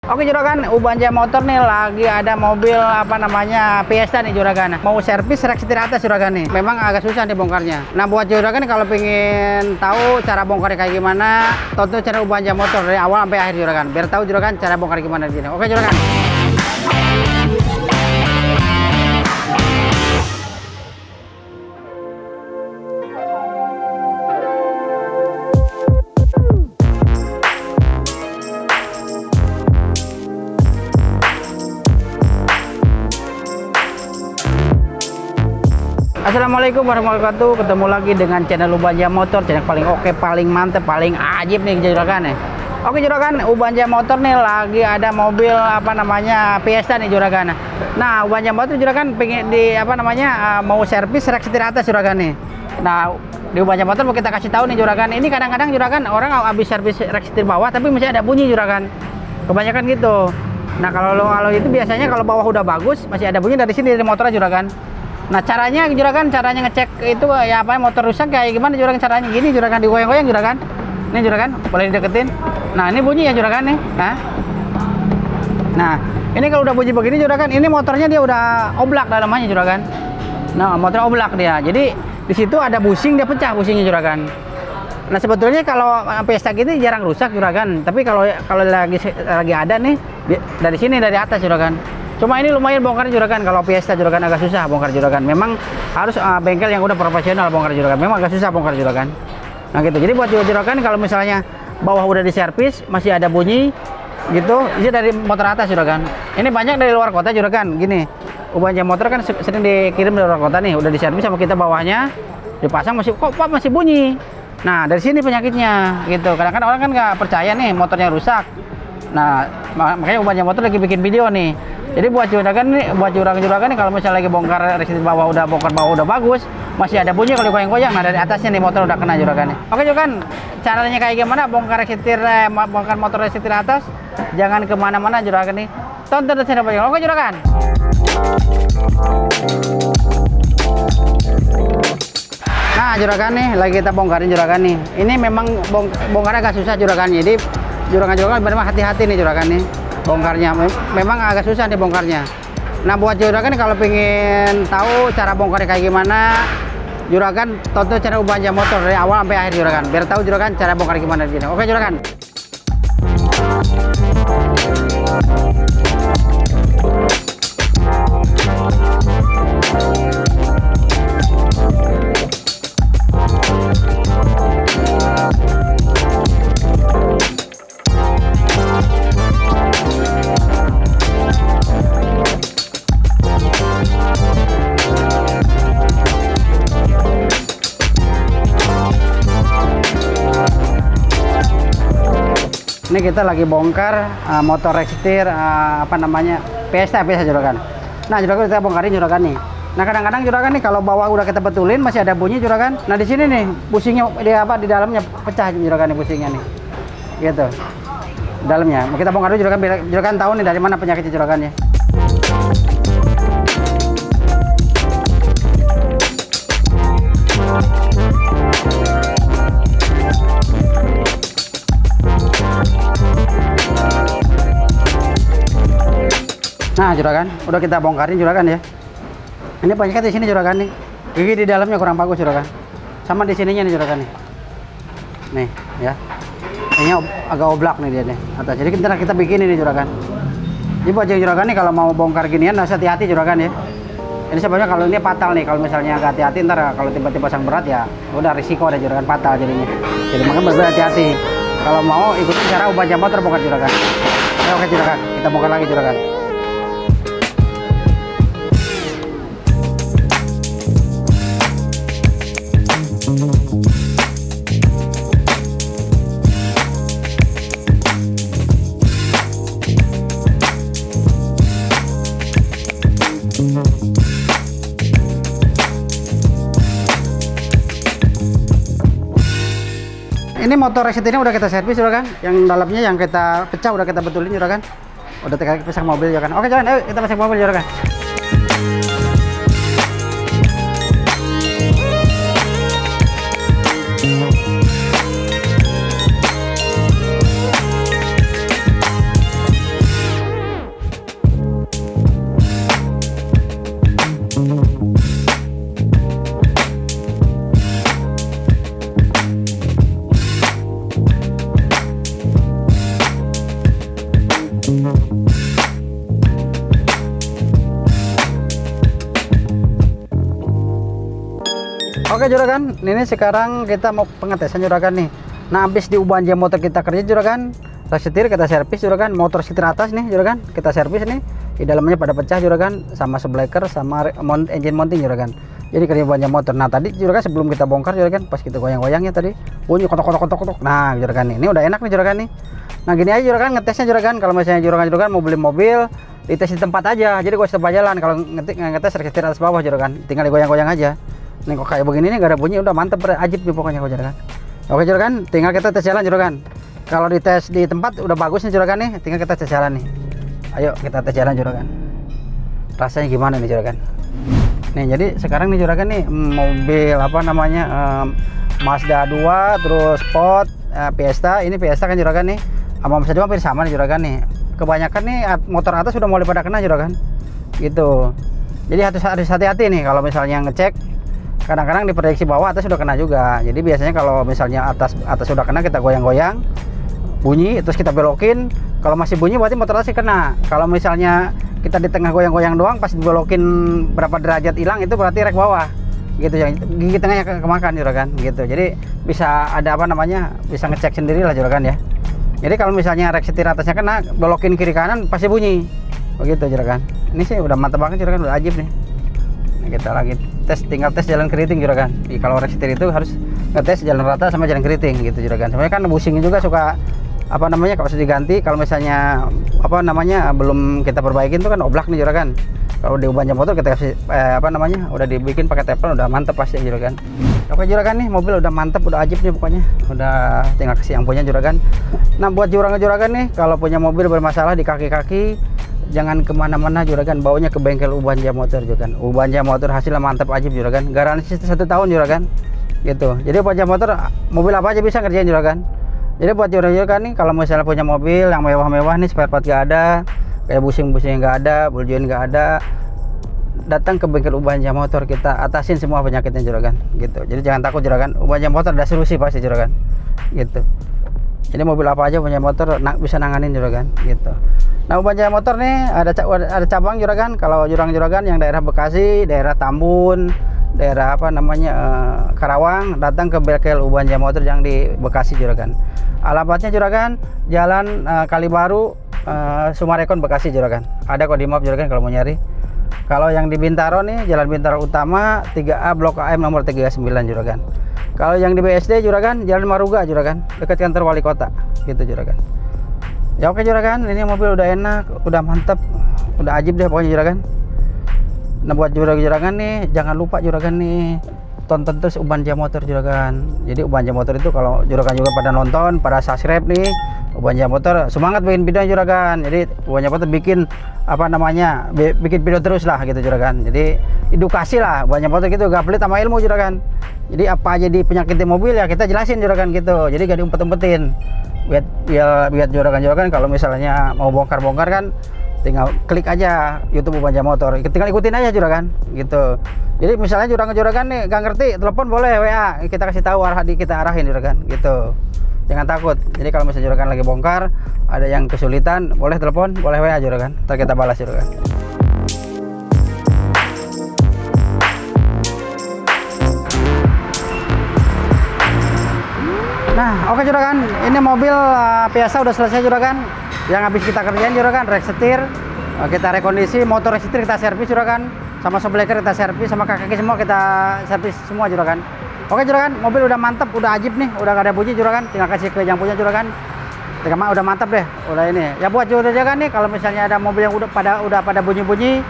Oke juragan, Ubanja Motor nih lagi ada mobil Fiesta nih juragan. Mau servis rak setir atas juragan nih. Memang agak susah nih bongkarnya. Nah buat juragan kalau pengen tahu cara bongkarnya kayak gimana, tonton channel Ubanja Motor dari awal sampai akhir juragan. Biar tahu juragan cara bongkar gimana di sini. Oke juragan. Assalamualaikum warahmatullahi wabarakatuh. Ketemu lagi dengan channel Ubanja Motor, channel paling oke, paling mantep, paling ajib nih juragan nih. Oke juragan, Ubanja Motor nih lagi ada mobil Fiesta nih juragan. Nah Ubanja Motor juragan pengen mau servis rak setir atas juragan nih. Nah di Ubanja Motor mau kita kasih tahu nih juragan, ini kadang-kadang juragan orang habis servis rak setir bawah tapi masih ada bunyi juragan. Kebanyakan gitu. Nah kalau itu biasanya kalau bawah udah bagus masih ada bunyi dari sini dari motornya juragan. Nah caranya juragan, caranya ngecek itu ya motor rusak kayak gimana juragan, caranya gini juragan, digoyang-goyang juragan. Ini juragan, boleh dideketin. Nah ini bunyi ya juragan nih. Nah ini kalau udah bunyi begini juragan, ini motornya dia udah oblak dalamannya juragan. Nah motor oblak dia, jadi di situ ada busing, dia pecah busingnya juragan. Nah sebetulnya kalau Fiesta gitu jarang rusak juragan, tapi kalau lagi ada nih dari sini dari atas juragan. Cuma ini lumayan bongkar juragan, kalau Fiesta juragan agak susah bongkar juragan. Memang harus bengkel yang udah profesional bongkar juragan. Memang agak susah bongkar juragan. Nah gitu. Jadi buat juragan kalau misalnya bawah udah diservis masih ada bunyi gitu, ini dari motor atas juragan. Ini banyak dari luar kota juragan. Gini, Ubanja Motor kan sering dikirim dari luar kota nih, udah diservis sama kita bawahnya, dipasang masih kok masih bunyi. Nah dari sini penyakitnya gitu. Kadang-kadang orang kan nggak percaya nih motornya rusak. Nah makanya Ubanja Motor lagi bikin video nih. Jadi buat juragan nih kalau misalnya lagi bongkar setir bawah udah bagus, masih ada bunyi kalau goyang-goyang. Nah dari atasnya nih motor udah kena juragan nih. Oke juragan, caranya kayak gimana bongkar motor setir atas? Jangan kemana-mana juragan nih. Tonton terus channel Ubanja. Oke juragan. Nah juragan nih lagi kita bongkarin juragan nih. Ini memang bongkarnya agak susah juragan. Jadi juragan benar hati-hati nih juragan nih. Bongkarnya memang agak susah nih bongkarnya. Nah buat juragan kalau pengen tahu cara bongkarnya kayak gimana, juragan tonton channel Ubanja Motor dari awal sampai akhir juragan. Biar tahu juragan cara bongkar gimana di sini. Oke juragan. Ini kita lagi bongkar motor setir Fiesta juragan. Nah juragan kita bongkarin juragan nih. Nah kadang-kadang juragan nih kalau bawah udah kita betulin masih ada bunyi juragan. Nah di sini nih busingnya di dalamnya pecah juragan nih busingnya nih. Gitu. Dalamnya. Kita bongkar dulu juragan biar juragan tahu nih dari mana penyakitnya juragannya. Nah juragan, udah kita bongkarin juragan ya. Ini penyakit di sini juragan nih. Gigi di dalamnya kurang bagus juragan. Sama di sininya nih juragan nih. Nih ya. Ini agak oblak nih dia nih atas. Jadi kita bikin ini juragan. Jadi buat juragan nih kalau mau bongkar ginian harus hati-hati juragan ya. Ini sebenarnya kalau ini fatal nih, kalau misalnya nggak hati-hati ntar kalau tiba-tiba pasang berat ya udah risiko ada juragan fatal jadinya. Jadi makanya berhati-hati. Kalau mau ikutin cara Ubanja Motor bongkar juragan. Oke juragan, kita bongkar lagi juragan. Ini motor setirnya udah kita servis juragan. Yang dalamnya yang kita pecah udah kita betulin juragan. Udah kita pasang mobil juragan. Oke juragan, ayo kita pasang mobil juragan. Oke juragan, ini sekarang kita mau pengetesan juragan nih. Nah habis diubah jam motor kita kerja juragan, rak setir kita servis juragan, motor setir atas nih juragan, kita servis nih. Di dalamnya pada pecah juragan, sama sebleker, sama engine mounting juragan. Jadi kerja ubah jam motor. Nah tadi juragan sebelum kita bongkar juragan, pas kita goyang-goyangnya tadi bunyi kotok. Nah juragan ini udah enak nih juragan nih. Nah gini aja juragan ngetesnya juragan, kalau misalnya juragan mau beli mobil, dites di tempat aja. Jadi gak usah jalan, kalau ngetes rak setir atas bawah juragan, tinggal digoyang-goyang aja. Nih kok kayak begini nih gak ada bunyi, udah mantep, ajib nih pokoknya kok juragan. Oke juragan, tinggal kita tes jalan juragan. Kalau dites di tempat udah bagus nih juragan nih, tinggal kita tes jalan nih. Ayo kita tes jalan juragan. Rasanya gimana nih juragan? Nih jadi sekarang nih juragan nih mobil apa namanya Mazda 2 terus Sport Fiesta, ini Fiesta kan juragan nih. Sama Mazda 2 hampir sama nih juragan nih. Kebanyakan nih motor atas sudah mulai pada kena juragan. Gitu. Jadi harus hati-hati nih kalau misalnya ngecek. Kadang-kadang di prediksi bawah atas sudah kena juga. Jadi biasanya kalau misalnya atas sudah kena kita goyang-goyang bunyi terus kita belokin, kalau masih bunyi berarti motor atas kena. Kalau misalnya kita di tengah goyang-goyang doang pas dibelokin berapa derajat hilang itu berarti rek bawah gitu ya, gigi tengahnya kemakan juragan gitu. Jadi bisa ada apa namanya, bisa ngecek sendiri lah juragan ya. Jadi kalau misalnya rek setir atasnya kena, belokin kiri kanan pasti bunyi begitu juragan. Ini sih udah mantap banget juragan, udah ajib nih. Nah, kita lagi tinggal tes jalan keriting juragan. Kalau rek setir itu harus ngetes jalan rata sama jalan keriting gitu juragan. Sebenarnya kan bushingnya juga suka apa namanya, kalau sudah diganti, kalau misalnya apa namanya belum kita perbaikin tuh kan oblak nih juragan. Kalau diubah jam motor kita kasih apa namanya udah dibikin pakai teflon, udah mantep pasti juragan. Oke juragan nih, mobil udah mantep, udah ajib nih pokoknya, udah tinggal kasih yang punya juragan. Nah buat juragan nih, kalau punya mobil bermasalah di kaki-kaki, jangan kemana-mana juragan, baunya ke bengkel Ubanja Motor juragan. Ubanja Motor hasilnya mantap ajib juragan, garansi 1 tahun juragan gitu. Jadi Ubanja Motor mobil apa aja bisa ngerjain juragan. Jadi buat juragan nih, kalau misalnya punya mobil yang mewah-mewah nih, spare part gak ada, kayak busing-busing gak ada, bul join gak ada, datang ke bengkel Ubanja Motor, kita atasin semua penyakitnya juragan gitu. Jadi jangan takut juragan, Ubanja Motor ada solusi pasti juragan gitu. Jadi mobil apa aja punya motor bisa nanganin juragan gitu. Nah Ubanja Motor nih ada cabang juragan. Kalau juragan yang daerah Bekasi, daerah Tambun, daerah apa namanya Karawang, datang ke bengkel Ubanja Motor yang di Bekasi juragan. Alamatnya juragan Jalan Kalibaru, Sumarekon, Bekasi juragan. Ada kok di map juragan kalau mau nyari. Kalau yang di Bintaro nih Jalan Bintaro Utama 3A Blok AM nomor 39 juragan. Kalau yang di BSD juragan Jalan Maruga juragan, dekat kantor wali kota gitu juragan. Ya oke juragan, ini mobil udah enak, udah mantep, udah ajib deh pokoknya juragan. Nah buat juragan nih jangan lupa juragan nih tonton terus Ubanja Motor juragan. Jadi Ubanja Motor itu kalau juragan juga pada nonton, pada subscribe nih Ubanja Motor, semangat bikin video juragan. Jadi Ubanja Motor bikin apa namanya, bikin video terus lah gitu juragan. Jadi edukasi lah Ubanja Motor gitu, gak pelit sama ilmu juragan. Jadi apa aja di penyakit di mobil ya kita jelasin juragan gitu. Jadi gak diumpet-umpetin. Biar juragan kalau misalnya mau bongkar-bongkar kan tinggal klik aja YouTube Ubanja Motor, tinggal ikutin aja juragan gitu. Jadi misalnya juragan nih gak ngerti, telepon boleh WA, kita kasih tahu kita arahin juragan gitu. Jangan takut. Jadi kalau misalnya juragan lagi bongkar, ada yang kesulitan, boleh telepon, boleh WA juragan, ntar kita balas juragan. Nah oke juragan, ini mobil biasa udah selesai juragan. Yang habis kita kerjain juragan rek setir, kita rekondisi, motor rek setir kita servis juragan, sama sebleker kita servis, sama kaki semua kita servis semua juragan. Oke juragan, mobil udah mantep, udah ajib nih, udah gak ada bunyi juragan, tinggal kasih ke yang punya juragan. Udah mantap deh, udah ini. Ya buat juragan nih, kalau misalnya ada mobil yang udah pada bunyi-bunyi,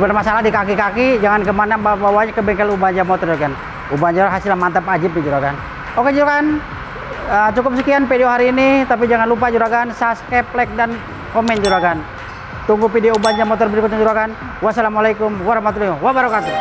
bermasalah di kaki-kaki, jangan kemana, bawanya ke bengkel Ubanja Motor juragan. Ubanja hasilnya mantap ajib nih juragan. Oke juragan, cukup sekian video hari ini, tapi jangan lupa juragan subscribe, like dan komen juragan. Tunggu video Ubanja Motor berikutnya juragan. Wassalamualaikum warahmatullahi wabarakatuh.